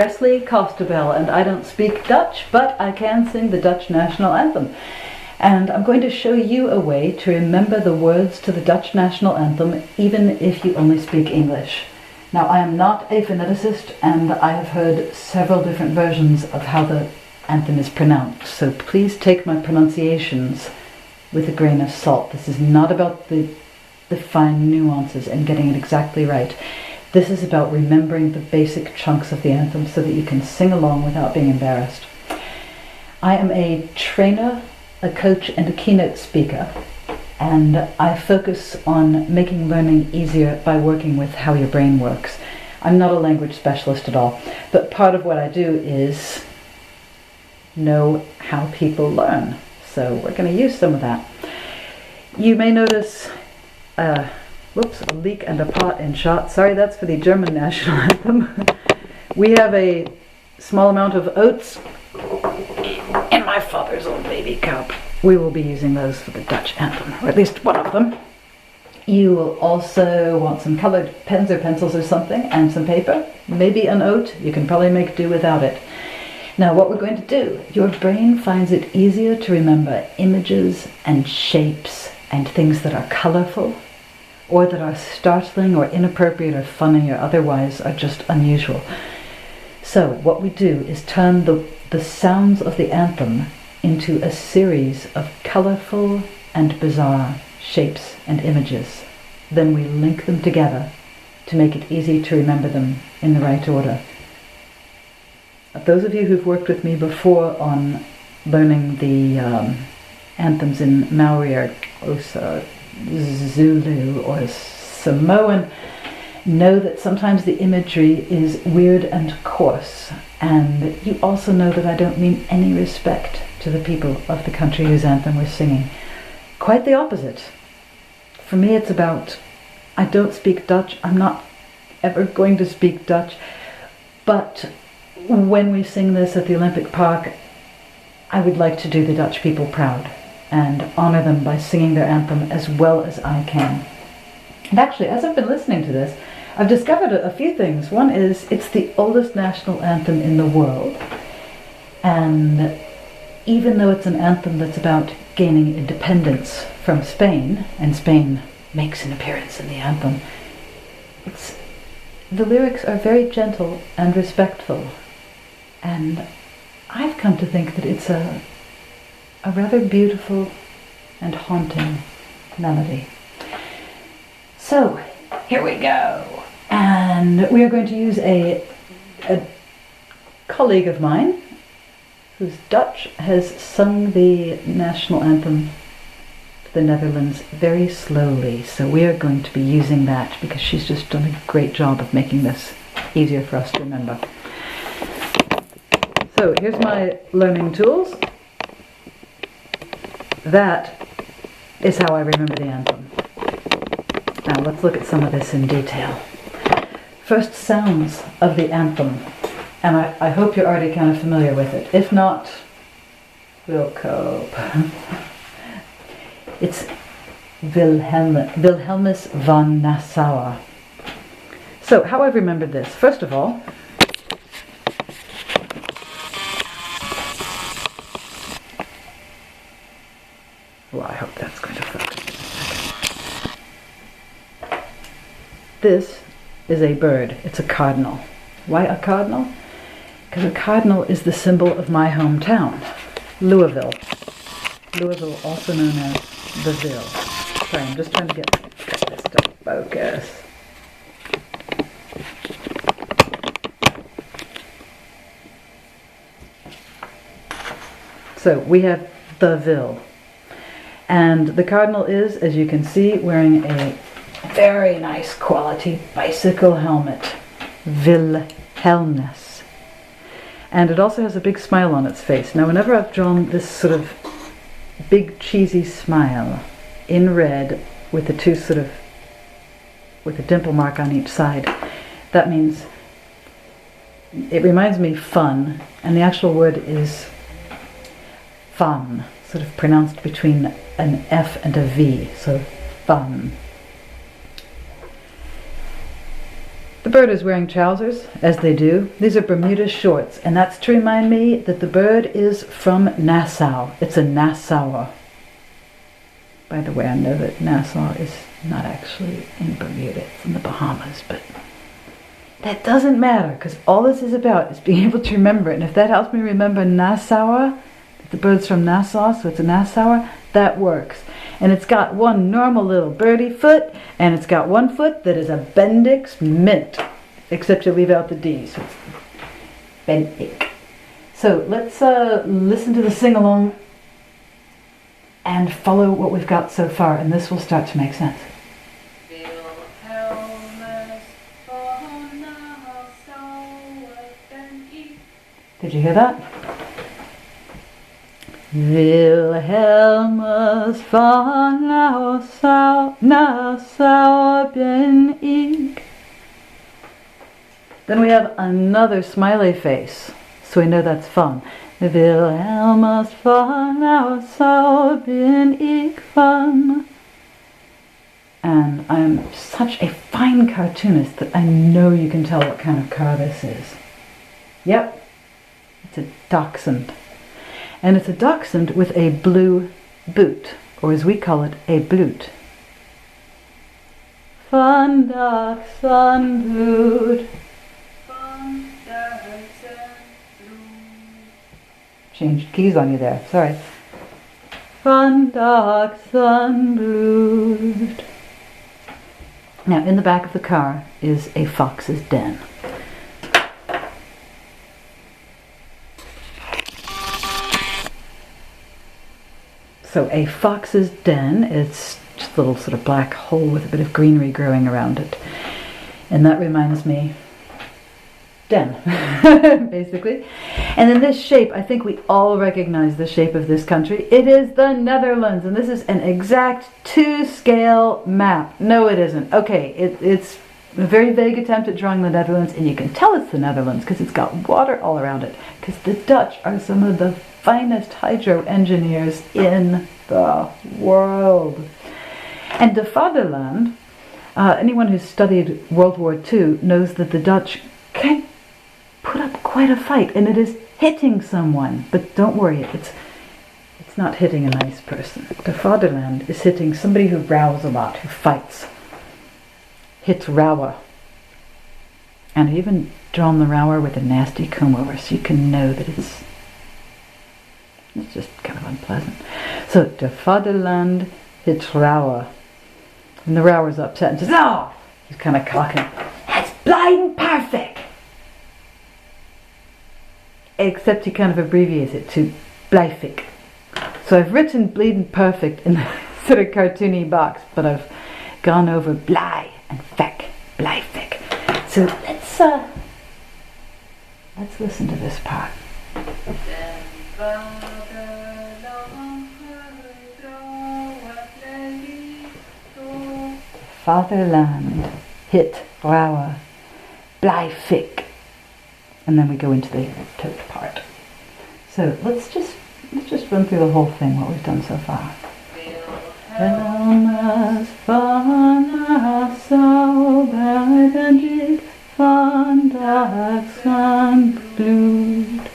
Resli and I don't speak Dutch, but I can sing the Dutch national anthem. And I'm going to show you a way to remember the words to the Dutch national anthem, even if you only speak English. Now, I am not a phoneticist, and I have heard several different versions of how the anthem is pronounced, so please take my pronunciations with a grain of salt. This is not about the fine nuances and getting it exactly right. This is about remembering the basic chunks of the anthem so that you can sing along without being embarrassed. I am a trainer, a coach, and a keynote speaker, and I focus on making learning easier by working with how your brain works. I'm not a language specialist at all, but part of what I do is know how people learn. So we're going to use some of that. You may notice whoops, a leak and a pot in shot. Sorry, that's for the German national anthem. We have a small amount of oats in my father's old baby cup. We will be using those for the Dutch anthem, or at least one of them. You will also want some colored pens or pencils or something, and some paper, maybe an oat. You can probably make do without it. Now, what we're going to do, your brain finds it easier to remember images and shapes and things that are colorful, or that are startling or inappropriate or funny or otherwise are just unusual. So what we do is turn the sounds of the anthem into a series of colorful and bizarre shapes and images. Then we link them together to make it easy to remember them in the right order. Those of you who've worked with me before on learning the anthems in Maori or Xhosa, Zulu or Samoan know that sometimes the imagery is weird and coarse, and you also know that I don't mean any respect to the people of the country whose anthem we're singing. Quite the opposite. For me, it's about, I don't speak Dutch, I'm not ever going to speak Dutch, but when we sing this at the Olympic Park, I would like to do the Dutch people proud and honor them by singing their anthem as well as I can. And actually, as I've been listening to this, I've discovered a few things. One is, it's the oldest national anthem in the world, and even though it's an anthem that's about gaining independence from Spain, and Spain makes an appearance in the anthem, the lyrics are very gentle and respectful, and I've come to think that it's a rather beautiful and haunting melody. So, here we go. And we are going to use a colleague of mine who's Dutch has sung the national anthem to the Netherlands very slowly. So we are going to be using that because she's just done a great job of making this easier for us to remember. So here's my learning tools. That is how I remember the anthem. Now let's look at some of this in detail. First, sounds of the anthem. And I hope you're already kind of familiar with it. If not, we'll cope. It's Wilhelmus van Nassau. So how I've remembered this. First of all, well, I hope that's going to focus. This is a bird. It's a cardinal. Why a cardinal? Because a cardinal is the symbol of my hometown, Louisville. Louisville, also known as the Ville. Sorry, I'm just trying to get this to focus. So we have the Ville. And the cardinal is, as you can see, wearing a very nice quality bicycle helmet. Wilhelmus. And it also has a big smile on its face. Now, whenever I've drawn this sort of big cheesy smile in red with the two sort of, with a dimple mark on each side, that means it reminds me fun, and the actual word is fun, sort of pronounced between an F and a V, so fun. The bird bird is wearing trousers, as they do. These are Bermuda shorts, and that's to remind me that the bird is from Nassau. It's a Nassauer. By the way, I know that Nassau is not actually in Bermuda, it's in the Bahamas, but that doesn't matter, because all this is about is being able to remember it. And if that helps me remember Nassauer, that the bird's from Nassau, so it's a Nassauer, that works. And it's got one normal little birdie foot, and it's got one foot that is a Bendix Mint, except you leave out the D, so it's Bendix. So let's listen to the sing-along and follow what we've got so far, and this will start to make sense. Did you hear that? Wilhelmus von Nassau bin ich. Then we have another smiley face, so we know that's fun. Wilhelmus von Nassau bin ich von. And I'm such a fine cartoonist that I know you can tell what kind of car this is. Yep, it's a dachshund. And it's a dachshund with a blue boot, or as we call it, a blute. Von Dachshundblut. Von Dachshundblut. Changed keys on you there, sorry. Von Dachshundblut. Now, in the back of the car is a fox's den. So a fox's den is just a little sort of black hole with a bit of greenery growing around it. And that reminds me, den, basically. And in this shape, I think we all recognize the shape of this country. It is the Netherlands, and this is an exact 2-scale map. No, it isn't. Okay, it's a very vague attempt at drawing the Netherlands, and you can tell it's the Netherlands because it's got water all around it, because the Dutch are some of the finest hydro engineers in the world. And the Fatherland, anyone who's studied World War II knows that the Dutch can put up quite a fight, and it is hitting someone. But don't worry, it's not hitting a nice person. The Fatherland is hitting somebody who rows a lot, who fights. Hits rower. And I've even drawn the rower with a nasty comb over so you can know that it's just kind of unpleasant. So, the Fatherland hits rower. And the rower's upset and says, "Oh!" He's kind of cocking. "That's blind perfect!" Except he kind of abbreviates it to Bleifik. So I've written bleeding perfect in the sort of cartoony box, but I've gone over Blei and Feck, Bleifik. So let's listen to this part. Fatherland hit rower, Bleifik. And then we go into the tote part. So let's just run through the whole thing, what we've done so far. Wilhelmus von Nassau bin ich von Dachshundblut,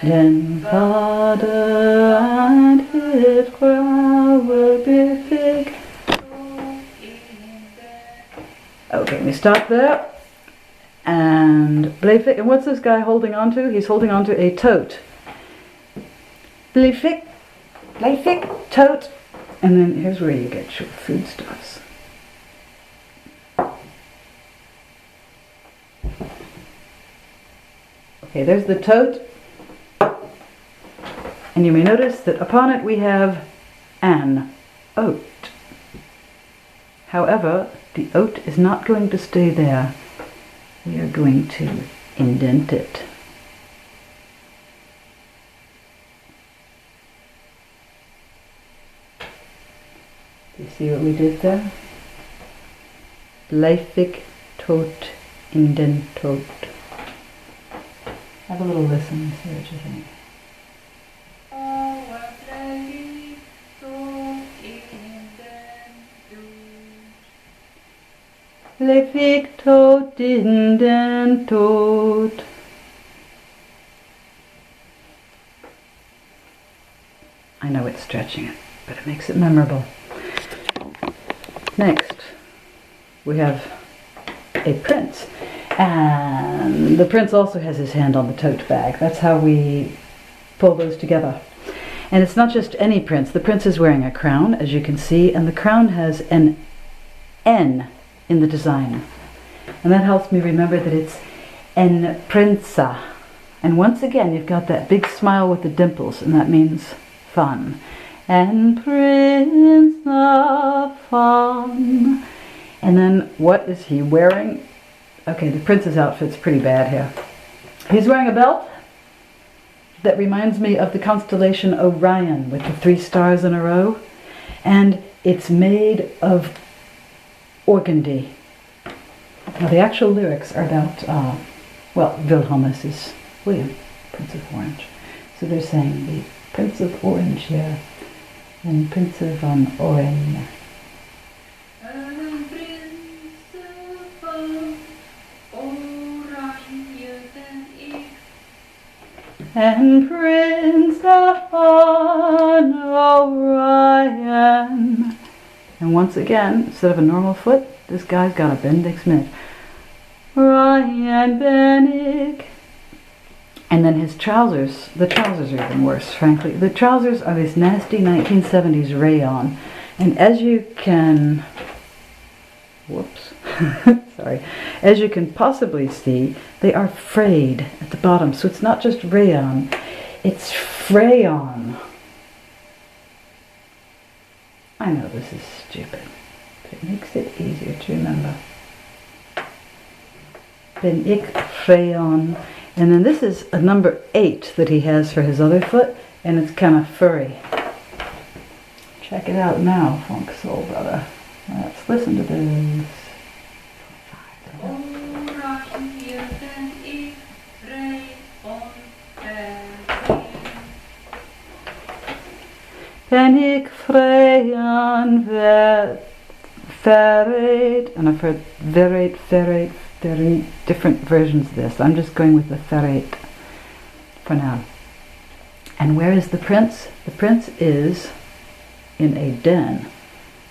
den Vater and his rower Bleifik. Okay, we stop there. And Bleifik, and what's this guy holding on to? He's holding on to a tote. Bleifik, tote. And then here's where you get your foodstuffs. Okay, there's the tote. And you may notice that upon it we have an oat. However, the oat is not going to stay there. We are going to indent it. Do you see what we did there? Bleifik tot indentot. Have a little listen and see what you think. leef ik tot in den dood. I know it's stretching it, but it makes it memorable. Next, we have a prince. And the prince also has his hand on the tote bag. That's how we pull those together. And it's not just any prince. The prince is wearing a crown, as you can see, and the crown has an N in the design. And that helps me remember that it's en prinsa. And once again, you've got that big smile with the dimples, and that means fun. En prinsa fun. And then what is he wearing? Okay, the prince's outfit's pretty bad here. He's wearing a belt that reminds me of the constellation Orion with the 3 stars in a row. And it's made of organdy. Now the actual lyrics are about, Wilhelmus is William, Prince of Orange. So they're saying the Prince of Orange here and Prince of Orange. And Prince of Orion. And once again, instead of a normal foot, this guy's got a Benedict Smith. Ryan Benedict. And then his trousers, the trousers are even worse, frankly. The trousers are this nasty 1970s rayon. And as you can, sorry, as you can possibly see, they are frayed at the bottom. So it's not just rayon, it's frayon. I know this is stupid, but it makes it easier to remember. Ben ik frayon. And then this is a number 8 that he has for his other foot, and it's kind of furry. Check it out now, Funk Soul Brother. Let's listen to this. Ben ik frayon ferret, and I've heard ferret, different versions of this. I'm just going with the ferret for now. And where is the prince? The prince is in a den.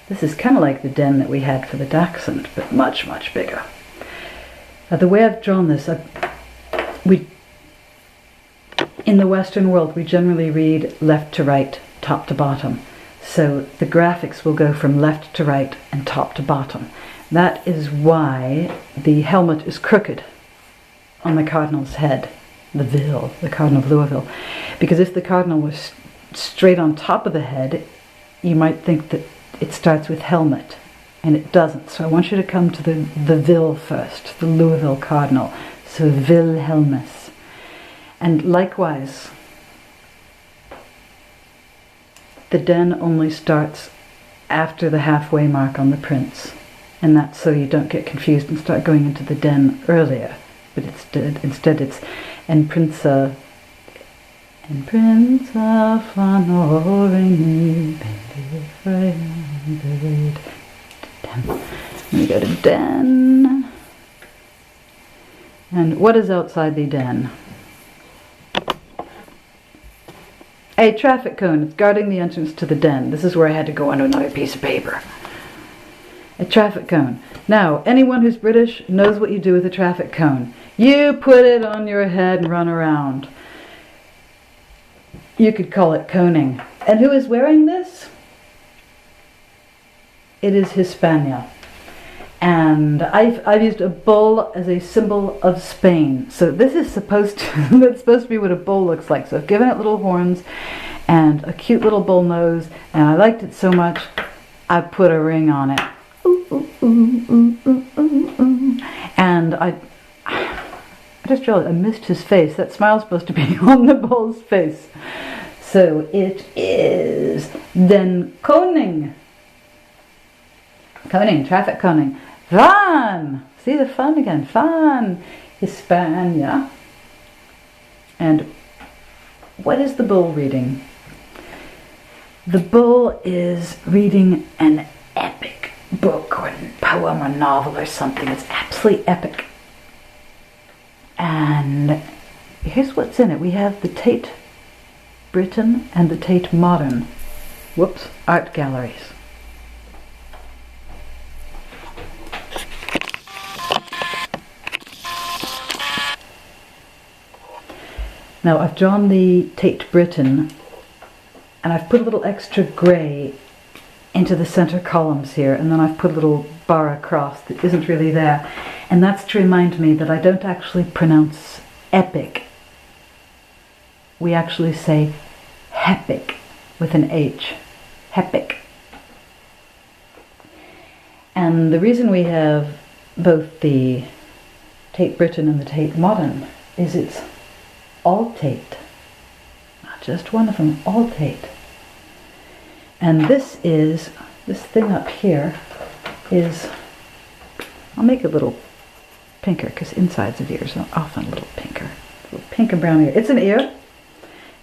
This is kind of like the den that we had for the dachshund, but much, much bigger. The way I've drawn this, in the Western world, we generally read left to right, top to bottom. So the graphics will go from left to right and top to bottom. That is why the helmet is crooked on the cardinal's head, the cardinal of Louisville. Because if the cardinal was straight on top of the head, you might think that it starts with helmet, and it doesn't. So I want you to come to the Ville first, the Louisville cardinal. So Wilhelmus. And likewise, the den only starts after the halfway mark on the prince. And that's so you don't get confused and start going into the den earlier. But instead it's en prinsa van Oranje. We go to den. And what is outside the den? A traffic cone. It's guarding the entrance to the den. This is where I had to go onto another piece of paper. A traffic cone. Now, anyone who's British knows what you do with a traffic cone. You put it on your head and run around. You could call it coning. And who is wearing this? It is Hispania. And I've used a bull as a symbol of Spain. So this is supposed to, that's supposed to be what a bull looks like. So I've given it little horns and a cute little bull nose, and I liked it so much, I put a ring on it. And I just realized I missed his face. That smile's supposed to be on the bull's face. So it is den koning. Coning, traffic coning. Van! See the fun again. Van! Hispania. And what is the bull reading? The bull is reading an epic book or poem or novel or something. It's absolutely epic. And here's what's in it. We have the Tate Britain and the Tate Modern, art galleries. Now I've drawn the Tate Britain and I've put a little extra grey into the center columns here, and then I've put a little bar across that isn't really there, and that's to remind me that I don't actually pronounce epic. We actually say hepic with an H. Hepic. And the reason we have both the Tate Britain and the Tate Modern is it's all Tate. Not just one of them, all Tate. And this thing up here is, I'll make it a little pinker because insides of ears are often a little pinker. A little pink and brown ear. It's an ear,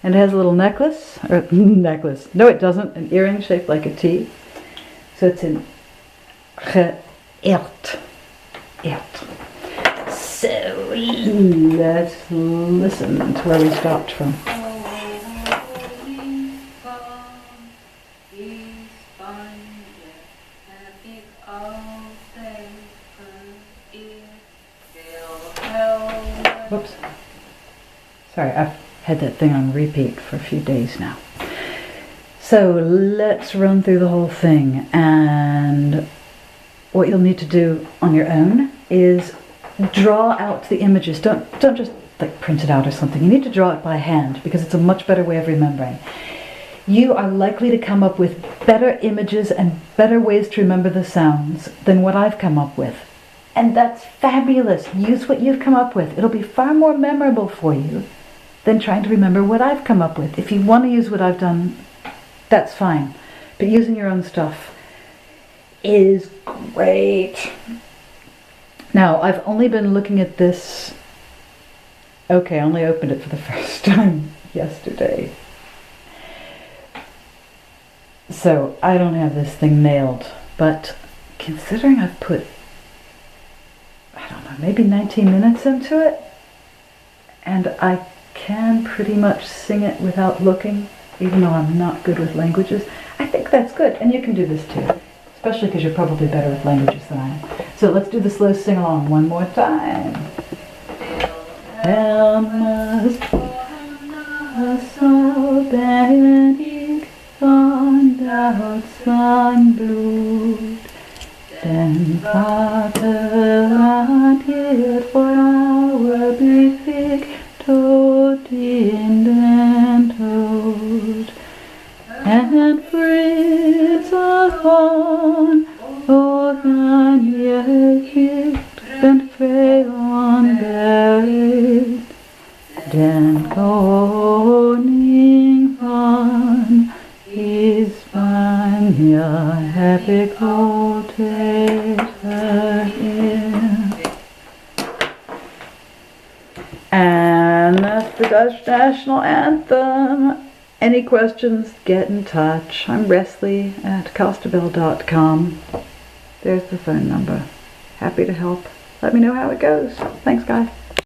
and it has a little necklace, or necklace. No, it doesn't. An earring shaped like a T. So it's in geëerd. So let's listen to where we stopped from. Whoops. Sorry, I've had that thing on repeat for a few days now. So let's run through the whole thing, and what you'll need to do on your own is draw out the images. Don't just like print it out or something. You need to draw it by hand because it's a much better way of remembering. You are likely to come up with better images and better ways to remember the sounds than what I've come up with. And that's fabulous. Use what you've come up with. It'll be far more memorable for you than trying to remember what I've come up with. If you want to use what I've done, that's fine. But using your own stuff is great. Now, I've only been looking at this, okay, I only opened it for the first time yesterday. So I don't have this thing nailed, but considering I've put, I don't know, maybe 19 minutes into it, and I can pretty much sing it without looking, even though I'm not good with languages, I think that's good, and you can do this too, especially because you're probably better with languages than I am. So let's do the slow sing-along one more time. Helmas so bendig von Blut, denn Vaterland hielt vor our Blick tot in den Tod, and Fritz von Oran gekickt, ben Freon buried, den Koning von Hispania happy quoted her in. And that's the Dutch national anthem. Any questions, get in touch. I'm Resli at costabel.com. There's the phone number. Happy to help. Let me know how it goes. Thanks, guys.